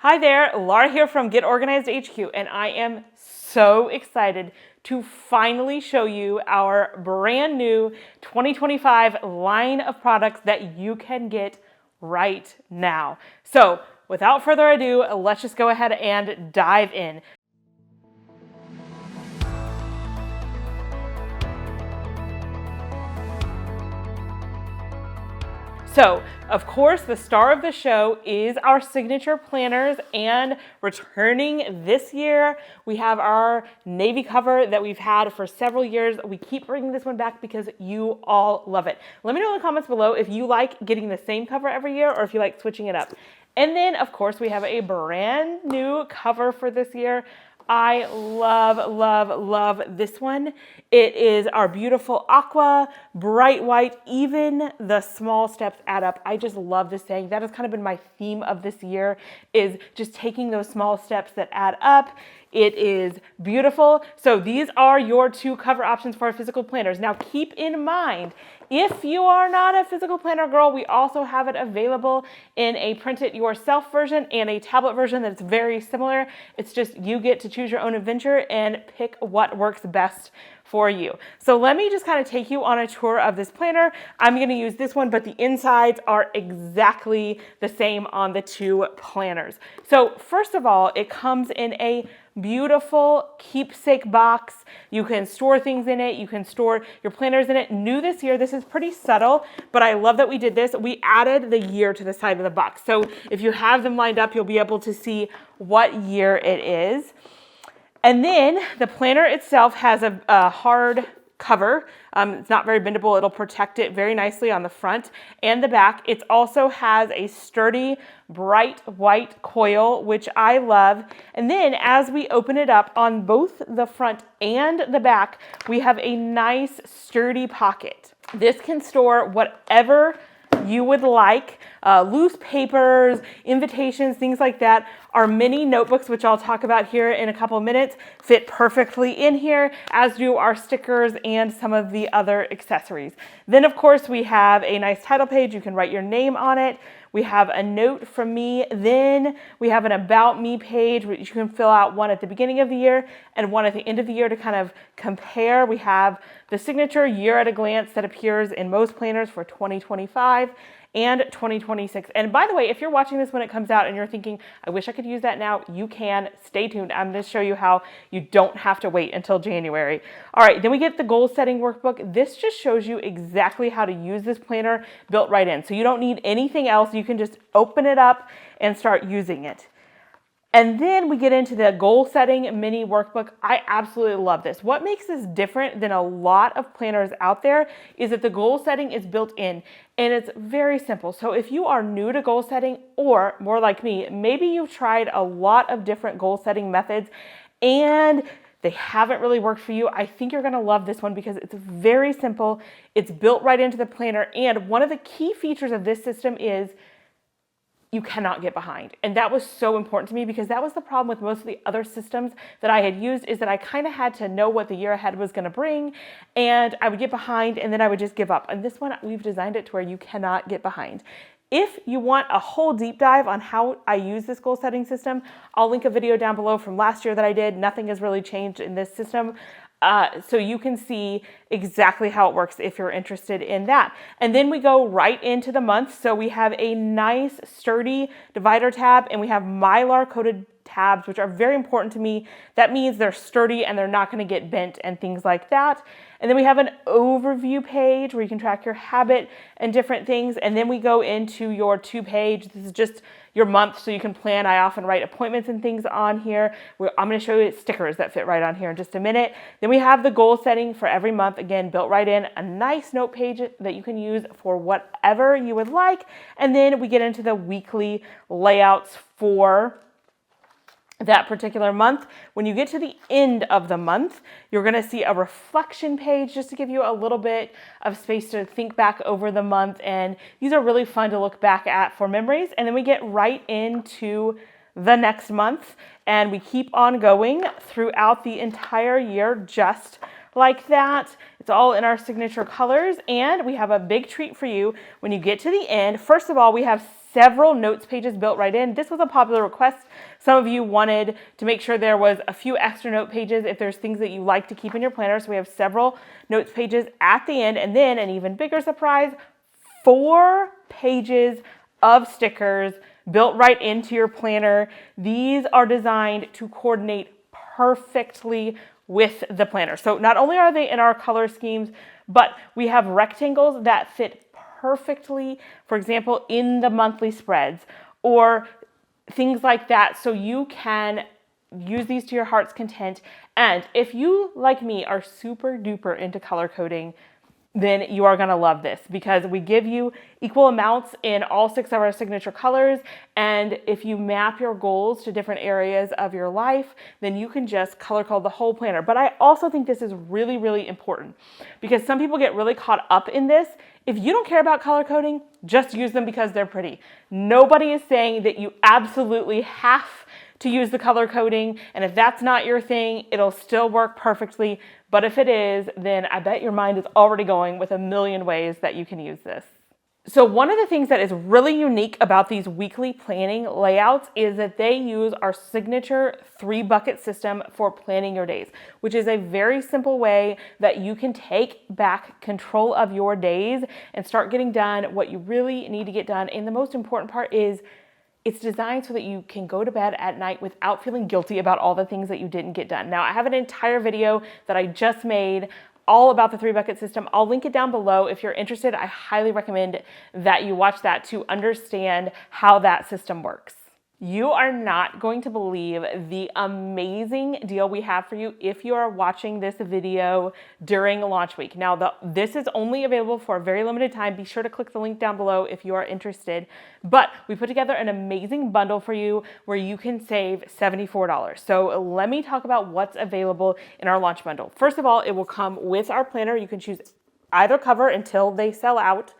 Hi there, Laura here from Get Organized HQ, and I am so excited to finally show you our brand new 2025 line of products that you can get right now. So without further ado, let's just go ahead and dive in. So, of course, the star of the show is our signature planners, and returning this year, we have our navy cover that we've had for several years. We keep bringing this one back because you all love it. Let me know in the comments below if you like getting the same cover every year or if you like switching it up. And then, of course, we have a brand new cover for this year. I love this one. It is our beautiful aqua, bright white, even the small steps add up. I just love this saying. That has kind of been my theme of this year, is just taking those small steps that add up. It is beautiful. So these are your two cover options for our physical planners. Now keep in mind, if you are not a physical planner girl, we also have it available in a print it yourself version and a tablet version that's very similar. It's just you get to choose your own adventure and pick what works best for you. So let me just kind of take you on a tour of this planner. I'm going to use this one, but the insides are exactly the same on the two planners. So first of all, it comes in a beautiful keepsake box. You can store things in it. You can store your planners in it. New this year, this is pretty subtle, but I love that we did this. We added the year to the side of the box. So if you have them lined up, you'll be able to see what year it is. And then the planner itself has a hard cover. It's not very bendable. It'll protect it very nicely on the front and the back. It also has a sturdy, bright white coil, which I love. And then as we open it up on both the front and the back, we have a nice sturdy pocket. This can store whatever you would like, loose papers, invitations, things like that. Our mini notebooks, which I'll talk about here in a couple of minutes, fit perfectly in here, as do our stickers and some of the other accessories. Then, of course, we have a nice title page. You can write your name on it. We have a note from me. Then we have an about me page, which you can fill out one at the beginning of the year and one at the end of the year to kind of compare. We have the signature year at a glance that appears in most planners for 2025 and 2026. And by the way, if you're watching this when it comes out and you're thinking, I wish I could use that now, you can. Stay tuned. I'm going to show you how you don't have to wait until January. All right, then we get the goal setting workbook. This just shows you exactly how to use this planner built right in. So you don't need anything else. You can just open it up and start using it. And then we get into the goal setting mini workbook. I absolutely love this. What makes this different than a lot of planners out there is that the goal setting is built in, and it's very simple. So if you are new to goal setting, or more like me, maybe you've tried a lot of different goal setting methods and they haven't really worked for you, I think you're gonna love this one because it's very simple. It's built right into the planner. And one of the key features of this system is you cannot get behind. And that was so important to me because that was the problem with most of the other systems that I had used, is that I kind of had to know what the year ahead was gonna bring, and I would get behind and then I would just give up. And this one, we've designed it to where you cannot get behind. If you want a whole deep dive on how I use this goal setting system, I'll link a video down below from last year that I did. Nothing has really changed in this system. So you can see exactly how it works if you're interested in that. And then we go right into the month. So we have a nice sturdy divider tab, and we have Mylar coated tabs, which are very important to me. That means they're sturdy and they're not going to get bent and things like that. And then we have an overview page where you can track your habit and different things. And then we go into your 2-page. This is just your month, so you can plan. I often write appointments and things on here. I'm going to show you stickers that fit right on here in just a minute. Then we have the goal setting for every month, again, built right in. A nice note page that you can use for whatever you would like. And then we get into the weekly layouts for that particular month. When you get to the end of the month, you're going to see a reflection page just to give you a little bit of space to think back over the month. And these are really fun to look back at for memories. And then we get right into the next month, and we keep on going throughout the entire year just like that. It's all in our signature colors, and we have a big treat for you when you get to the end. First of all, we have several notes pages built right in. This was a popular request. Some of you wanted to make sure there was a few extra note pages if there's things that you like to keep in your planner. So we have several notes pages at the end, and then an even bigger surprise, 4 pages of stickers built right into your planner. These are designed to coordinate perfectly with the planner. So not only are they in our color schemes, but we have rectangles that fit perfectly, for example, in the monthly spreads or things like that. So you can use these to your heart's content. And if you, like me, are super duper into color coding, then you are going to love this because we give you equal amounts in all 6 of our signature colors. And if you map your goals to different areas of your life, then you can just color code the whole planner. But I also think this is really, really important because some people get really caught up in this. If you don't care about color coding, just use them because they're pretty. Nobody is saying that you absolutely have to use the color coding, and if that's not your thing, it'll still work perfectly. But if it is, then I bet your mind is already going with a million ways that you can use this. So one of the things that is really unique about these weekly planning layouts is that they use our signature 3-bucket system for planning your days, which is a very simple way that you can take back control of your days and start getting done what you really need to get done. And the most important part is it's designed so that you can go to bed at night without feeling guilty about all the things that you didn't get done. Now, I have an entire video that I just made all about the 3-bucket system. I'll link it down below. If you're interested, I highly recommend that you watch that to understand how that system works. You are not going to believe the amazing deal we have for you if you are watching this video during launch week. Now, this is only available for a very limited time. Be sure to click the link down below if you are interested. But we put together an amazing bundle for you where you can save $74. So let me talk about what's available in our launch bundle. First of all, it will come with our planner. You can choose either cover until they sell out.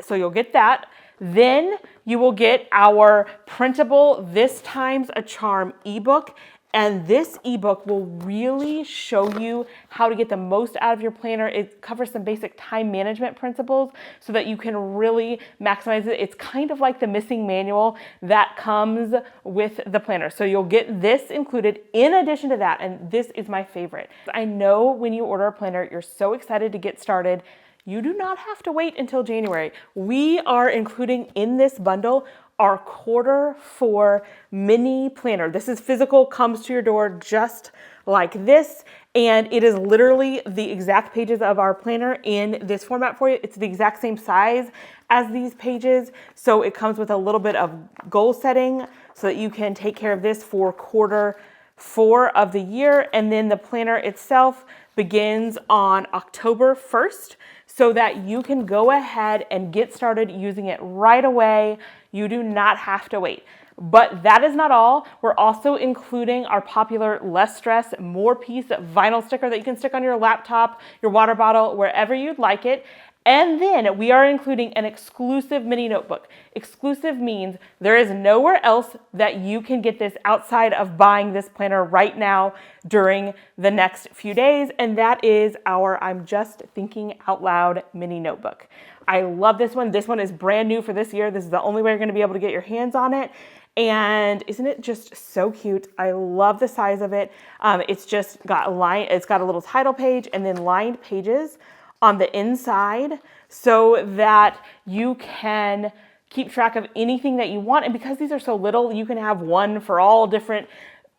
So you'll get that. Then you will get our printable This Time's a Charm ebook. And this ebook will really show you how to get the most out of your planner. It covers some basic time management principles so that you can really maximize it. It's kind of like the missing manual that comes with the planner. So you'll get this included in addition to that. And this is my favorite. I know when you order a planner, you're so excited to get started. You do not have to wait until January. We are including in this bundle our Q4 mini planner. This is physical, comes to your door just like this. And it is literally the exact pages of our planner in this format for you. It's the exact same size as these pages. So it comes with a little bit of goal setting so that you can take care of this for Q4 of the year. And then the planner itself begins on October 1st so that you can go ahead and get started using it right away. You do not have to wait. But that is not all. We're also including our popular Less Stress, More Peace vinyl sticker that you can stick on your laptop, your water bottle, wherever you'd like it. And then we are including an exclusive mini notebook. Exclusive means there is nowhere else that you can get this outside of buying this planner right now during the next few days. And that is our I'm Just Thinking Out Loud mini notebook. I love this one. This one is brand new for this year. This is the only way you're going to be able to get your hands on it. And isn't it just so cute? I love the size of it. It's just got it's got a little title page and then lined pages on the inside so that you can keep track of anything that you want. And because these are so little, you can have one for all different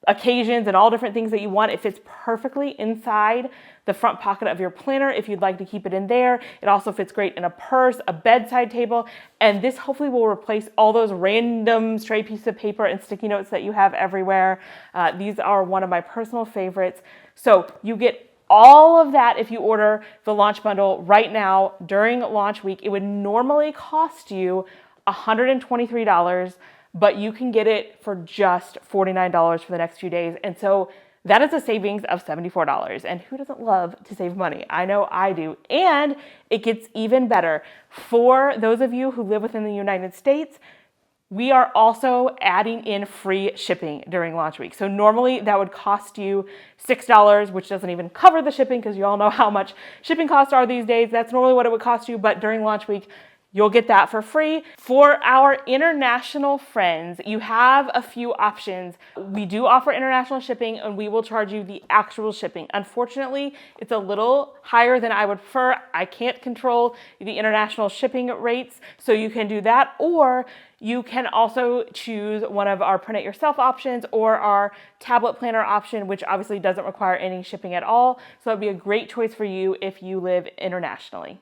occasions and all different things that you want. It fits perfectly inside the front pocket of your planner if you'd like to keep it in there. It also fits great in a purse, a bedside table, and this hopefully will replace all those random stray pieces of paper and sticky notes that you have everywhere. These are one of my personal favorites. So you get all of that if you order the launch bundle right now during launch week. It would normally cost you $123, but you can get it for just $49 for the next few days. And so that is a savings of $74. And who doesn't love to save money? I know I do. And it gets even better. For those of you who live within the United States, we are also adding in free shipping during launch week. So normally that would cost you $6, which doesn't even cover the shipping because you all know how much shipping costs are these days. That's normally what it would cost you. But during launch week, you'll get that for free. For our international friends, you have a few options. We do offer international shipping and we will charge you the actual shipping. Unfortunately, it's a little higher than I would prefer. I can't control the international shipping rates, so you can do that, or you can also choose one of our print it yourself options or our tablet planner option, which obviously doesn't require any shipping at all. So it'd be a great choice for you if you live internationally.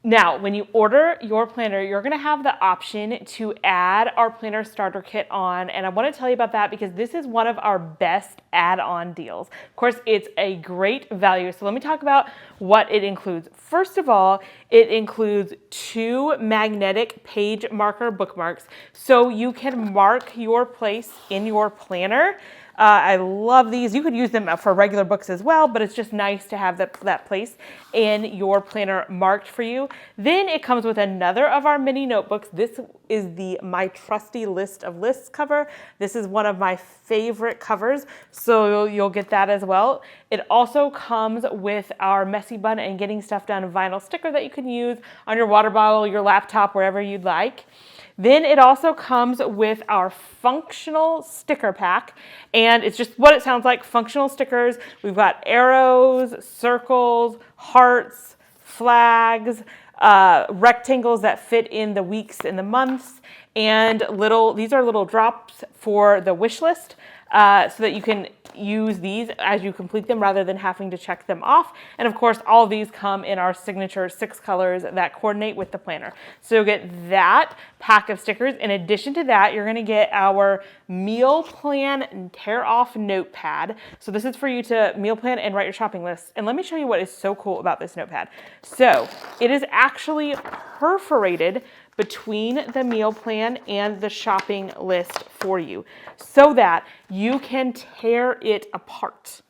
Now, when you order your planner, you're going to have the option to add our planner starter kit on. And I want to tell you about that because this is one of our best add-on deals. Of course, it's a great value. So let me talk about what it includes. First of all, it includes 2 magnetic page marker bookmarks. So you can mark your place in your planner. I love these. You could use them for regular books as well, but it's just nice to have that place in your planner marked for you. Then it comes with another of our mini notebooks. This is the My Trusty List of Lists cover. This is one of my favorite covers, so you'll get that as well. It also comes with our Messy Bun and Getting Stuff Done vinyl sticker that you can use on your water bottle, your laptop, wherever you'd like. Then it also comes with our functional sticker pack, and it's just what it sounds like, functional stickers. We've got arrows, circles, hearts, flags, rectangles that fit in the weeks and the months, and these are little drops for the wish list, so that you can use these as you complete them rather than having to check them off. And of course, all of these come in our signature 6 colors that coordinate with the planner. So you'll get that pack of stickers. In addition to that, you're gonna get our meal plan and tear off notepad. So this is for you to meal plan and write your shopping list. And let me show you what is so cool about this notepad. So it is actually perforated between the meal plan and the shopping list for you so that you can tear it apart.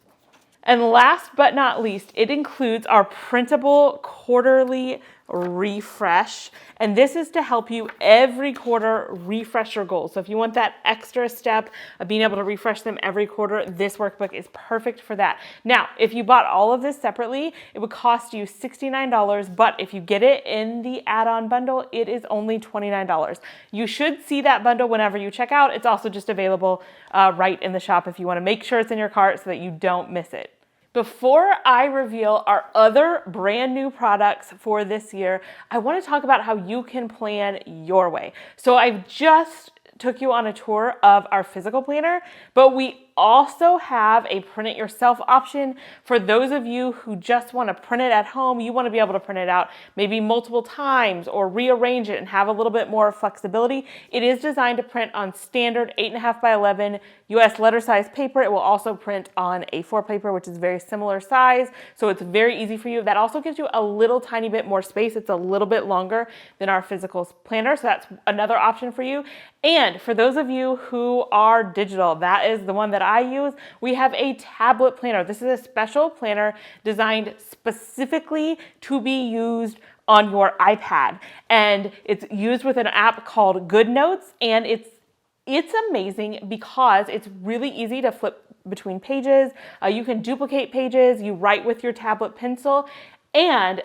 And last but not least, it includes our printable quarterly refresh. And this is to help you every quarter refresh your goals. So if you want that extra step of being able to refresh them every quarter, this workbook is perfect for that. Now, if you bought all of this separately, it would cost you $69, but if you get it in the add-on bundle, it is only $29. You should see that bundle whenever you check out. It's also just available right in the shop if you want to make sure it's in your cart so that you don't miss it. Before I reveal our other brand new products for this year, I want to talk about how you can plan your way. So I've just took you on a tour of our physical planner, but we also have a print it yourself option for those of you who just want to print it at home. You want to be able to print it out maybe multiple times or rearrange it and have a little bit more flexibility. It is designed to print on standard 8.5 by 11 US letter size paper. It will also print on A4 paper, which is very similar size, so it's very easy for you. That also gives you a little tiny bit more space. It's a little bit longer than our physical planner, so that's another option for you. And for those of you who are digital, that is the one that I use. We have a tablet planner. This is a special planner designed specifically to be used on your iPad. And it's used with an app called Good Notes, and it's amazing because it's really easy to flip between pages. You can duplicate pages, you write with your tablet pencil, and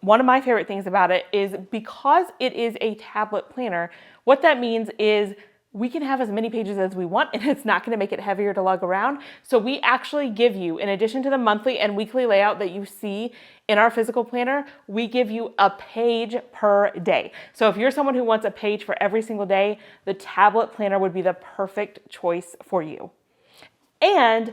one of my favorite things about it is because it is a tablet planner, what that means is we can have as many pages as we want and it's not going to make it heavier to lug around. So we actually give you, in addition to the monthly and weekly layout that you see in our physical planner, we give you a page per day. So if you're someone who wants a page for every single day, the tablet planner would be the perfect choice for you. And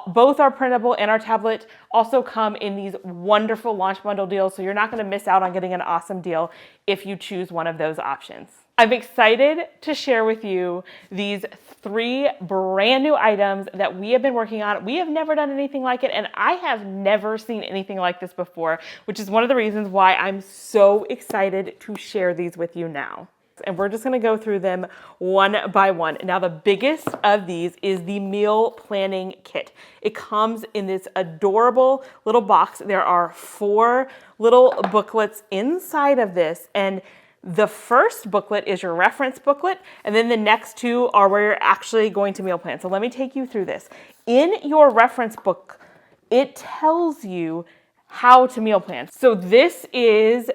both our printable and our tablet also come in these wonderful launch bundle deals, so you're not going to miss out on getting an awesome deal if you choose one of those options. I'm excited to share with you these 3 brand new items that we have been working on. We have never done anything like it, and I have never seen anything like this before, which is one of the reasons why I'm so excited to share these with you now. And we're just going to go through them one by one. Now, the biggest of these is the meal planning kit. It comes in this adorable little box. There are 4 little booklets inside of this, and the first booklet is your reference booklet, and then the next 2 are where you're actually going to meal plan. So let me take you through this. In your reference book, it tells you how to meal plan. So this is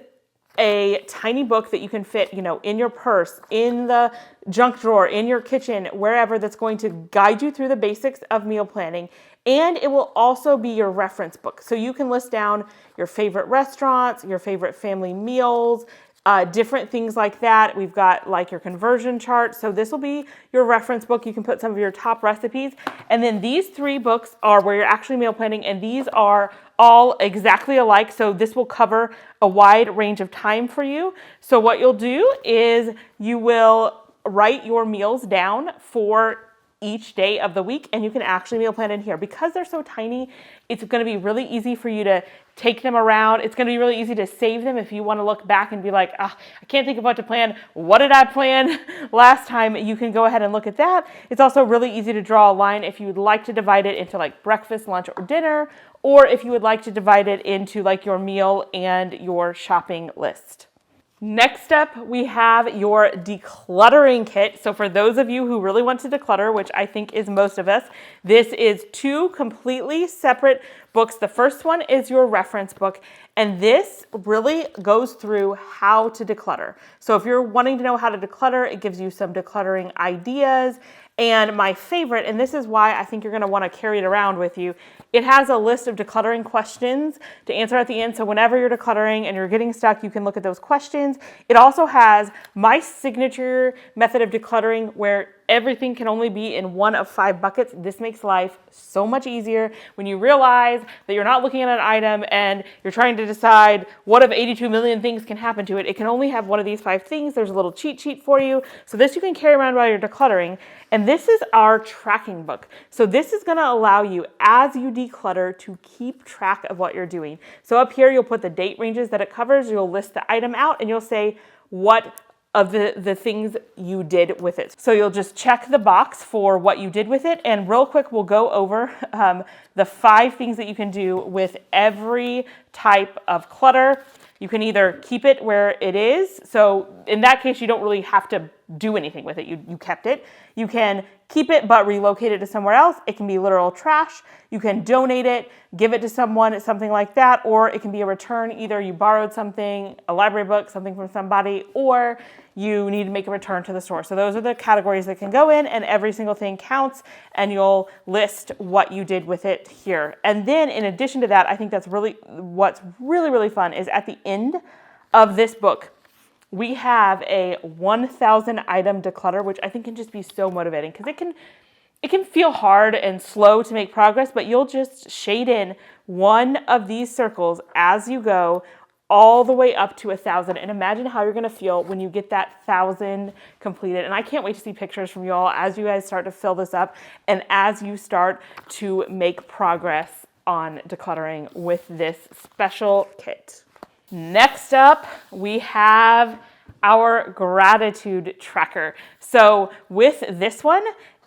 a tiny book that you can fit, in your purse, in the junk drawer, in your kitchen, wherever, that's going to guide you through the basics of meal planning. And it will also be your reference book. So you can list down your favorite restaurants, your favorite family meals, different things like that. We've got like your conversion chart. So this will be your reference book. You can put some of your top recipes. And then these 3 books are where you're actually meal planning, and these are all exactly alike. So this will cover a wide range of time for you. So what you'll do is you will write your meals down for each day of the week, and you can actually meal plan in here. Because they're so tiny, it's going to be really easy for you to take them around. It's going to be really easy to save them if you want to look back and be like, I can't think of what to plan. What did I plan last time? You can go ahead and look at that. It's also really easy to draw a line if you would like to divide it into like breakfast, lunch, or dinner, or if you would like to divide it into like your meal and your shopping list. Next up, we have your decluttering kit. So for those of you who really want to declutter, which I think is most of us, this is 2 completely separate books. The first one is your reference book, and this really goes through how to declutter. So if you're wanting to know how to declutter, it gives you some decluttering ideas. And my favorite, and this is why I think you're going to want to carry it around with you, it has a list of decluttering questions to answer at the end. So whenever you're decluttering and you're getting stuck, you can look at those questions. It also has my signature method of decluttering where everything can only be in one of 5 buckets. This makes life so much easier when you realize that you're not looking at an item and you're trying to decide what of 82 million things can happen to it. It can only have one of these 5 things. There's a little cheat sheet for you. So this you can carry around while you're decluttering. And this is our tracking book. So this is going to allow you, as you declutter, to keep track of what you're doing. So up here, you'll put the date ranges that it covers. You'll list the item out and you'll say what of the things you did with it. So you'll just check the box for what you did with it. And real quick, we'll go over the 5 things that you can do with every type of clutter. You can either keep it where it is. So in that case, you don't really have to do anything with it. You kept it. You can keep it but relocate it to somewhere else. It can be literal trash. You can donate it, give it to someone, something like that, or it can be a return. Either you borrowed something, a library book, something from somebody, or you need to make a return to the store. So those are the categories that can go in, and every single thing counts, and you'll list what you did with it here. And then in addition to that, I think what's really fun is at the end of this book, we have a 1,000 item declutter, which I think can just be so motivating because it can feel hard and slow to make progress, but you'll just shade in one of these circles as you go all the way up to 1,000. And imagine how you're going to feel when you get that 1,000 completed. And I can't wait to see pictures from you all as you guys start to fill this up and as you start to make progress on decluttering with this special kit. Next up, we have our gratitude tracker. So with this one,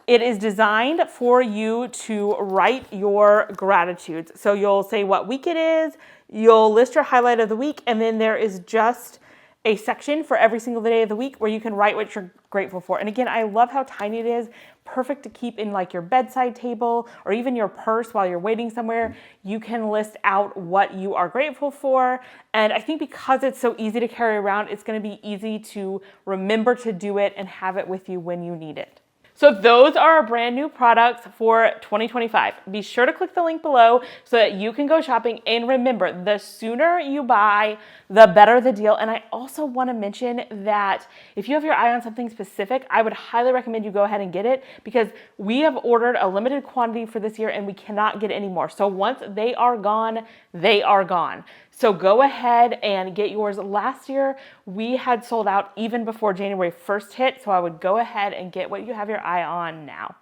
it is designed for you to write your gratitudes. So you'll say what week it is, you'll list your highlight of the week, and then there is just a section for every single day of the week where you can write what you're grateful for. And again, I love how tiny it is. Perfect to keep in like your bedside table or even your purse while you're waiting somewhere. You can list out what you are grateful for. And I think because it's so easy to carry around, it's going to be easy to remember to do it and have it with you when you need it. So those are our brand new products for 2025. Be sure to click the link below so that you can go shopping. And remember, the sooner you buy, the better the deal. And I also want to mention that if you have your eye on something specific, I would highly recommend you go ahead and get it because we have ordered a limited quantity for this year and we cannot get any more. So once they are gone, they are gone. So go ahead and get yours. Last year, we had sold out even before January 1st hit. So I would go ahead and get what you have your eye on now.